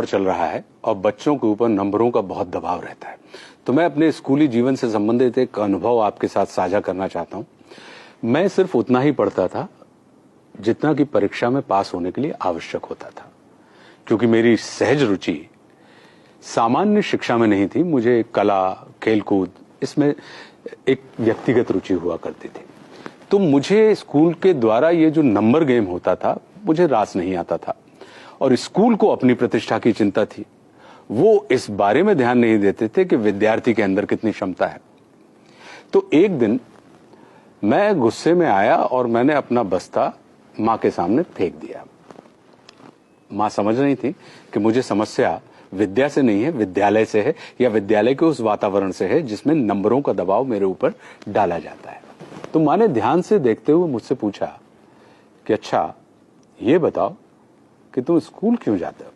चल रहा है और बच्चों के ऊपर नंबरों का बहुत दबाव रहता है। तो मैं अपने स्कूली जीवन से संबंधित एक अनुभव आपके साथ साझा करना चाहता हूं। मैं सिर्फ उतना ही पढ़ता था जितना कि परीक्षा में पास होने के लिए आवश्यक होता था, क्योंकि मेरी सहज रुचि सामान्य शिक्षा में नहीं थी। मुझे कला, खेलकूद, इसमें एक व्यक्तिगत रुचि हुआ करती थी। तो मुझे स्कूल के द्वारा ये जो नंबर गेम होता था, मुझे रास नहीं आता था। और स्कूल को अपनी प्रतिष्ठा की चिंता थी। वो इस बारे में ध्यान नहीं देते थे कि विद्यार्थी के अंदर कितनी क्षमता है। तो एक दिन मैं गुस्से में आया और मैंने अपना बस्ता मां के सामने फेंक दिया। मां समझ रही थी कि मुझे समस्या विद्या से नहीं है, विद्यालय से है, या विद्यालय के उस वातावरण से है जिसमें नंबरों का दबाव मेरे ऊपर डाला जाता है। तो मां ने ध्यान से देखते हुए मुझसे पूछा कि अच्छा, ये बताओ कि तुम स्कूल क्यों जाते हो?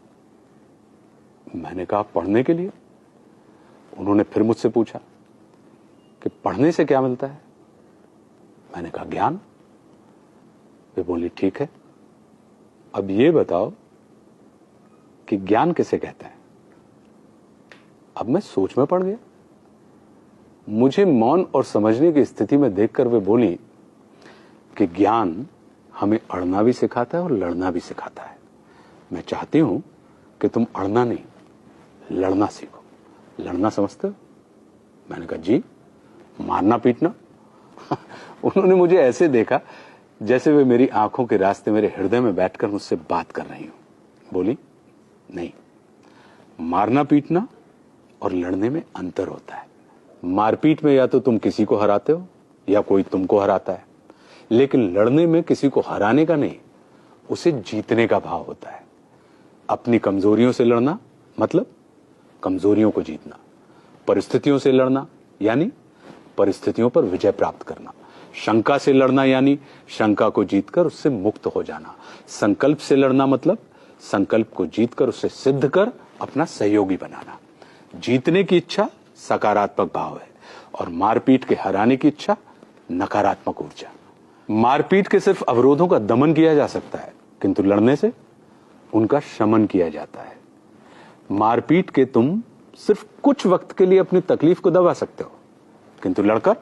मैंने कहा, पढ़ने के लिए। उन्होंने फिर मुझसे पूछा कि पढ़ने से क्या मिलता है? मैंने कहा, ज्ञान। वे बोली, ठीक है, अब ये बताओ कि ज्ञान किसे कहते हैं? अब मैं सोच में पड़ गया। मुझे मौन और समझने की स्थिति में देखकर वे बोली कि ज्ञान हमें अड़ना भी सिखाता है और लड़ना भी सिखाता है। मैं चाहती हूं कि तुम अड़ना नहीं, लड़ना सीखो। लड़ना समझते हो? मैंने कहा, जी। मारना पीटना? उन्होंने मुझे ऐसे देखा जैसे वे मेरी आंखों के रास्ते मेरे हृदय में बैठकर मुझसे बात कर रही हूं। बोली, नहीं, मारना पीटना और लड़ने में अंतर होता है। मारपीट में या तो तुम किसी को हराते हो या कोई तुमको हराता है, लेकिन लड़ने में किसी को हराने का नहीं, उसे जीतने का भाव होता है। अपनी कमजोरियों से लड़ना मतलब कमजोरियों को जीतना। परिस्थितियों से लड़ना यानी परिस्थितियों पर विजय प्राप्त करना। शंका से लड़ना यानी शंका को जीतकर उससे मुक्त हो जाना। संकल्प से लड़ना मतलब संकल्प को जीतकर उसे सिद्ध कर अपना सहयोगी बनाना। जीतने की इच्छा सकारात्मक भाव है और मारपीट के हराने की इच्छा नकारात्मक ऊर्जा। मारपीट के सिर्फ अवरोधों का दमन किया जा सकता है, किंतु लड़ने से उनका शमन किया जाता है। मारपीट के तुम सिर्फ कुछ वक्त के लिए अपनी तकलीफ को दबा सकते हो, किंतु लड़कर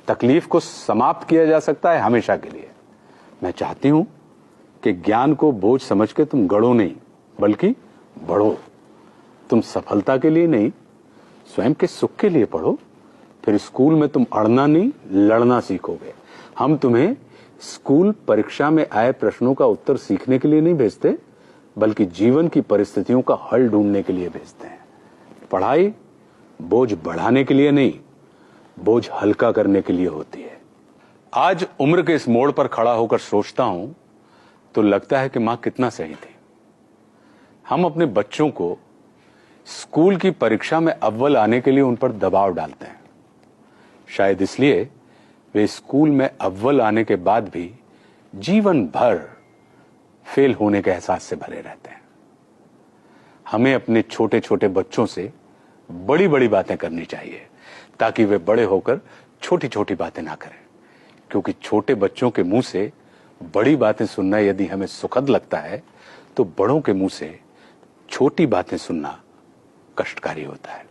तकलीफ को समाप्त किया जा सकता है हमेशा के लिए। मैं चाहती हूं कि ज्ञान को बोझ समझ के तुम गढ़ो नहीं, बल्कि बढ़ो। तुम सफलता के लिए नहीं, स्वयं के सुख के लिए पढ़ो। फिर स्कूल में तुम अड़ना नहीं, लड़ना सीखोगे। हम तुम्हें स्कूल परीक्षा में आए प्रश्नों का उत्तर सीखने के लिए नहीं भेजते, बल्कि जीवन की परिस्थितियों का हल ढूंढने के लिए भेजते हैं। पढ़ाई बोझ बढ़ाने के लिए नहीं, बोझ हल्का करने के लिए होती है। आज उम्र के इस मोड़ पर खड़ा होकर सोचता हूं तो लगता है कि मां कितना सही थी। हम अपने बच्चों को स्कूल की परीक्षा में अव्वल आने के लिए उन पर दबाव डालते हैं। शायद इसलिए वे स्कूल में अव्वल आने के बाद भी जीवन भर फेल होने के एहसास से भरे रहते हैं। हमें अपने छोटे छोटे बच्चों से बड़ी बड़ी बातें करनी चाहिए, ताकि वे बड़े होकर छोटी छोटी बातें ना करें। क्योंकि छोटे बच्चों के मुंह से बड़ी बातें सुनना यदि हमें सुखद लगता है, तो बड़ों के मुंह से छोटी बातें सुनना कष्टकारी होता है।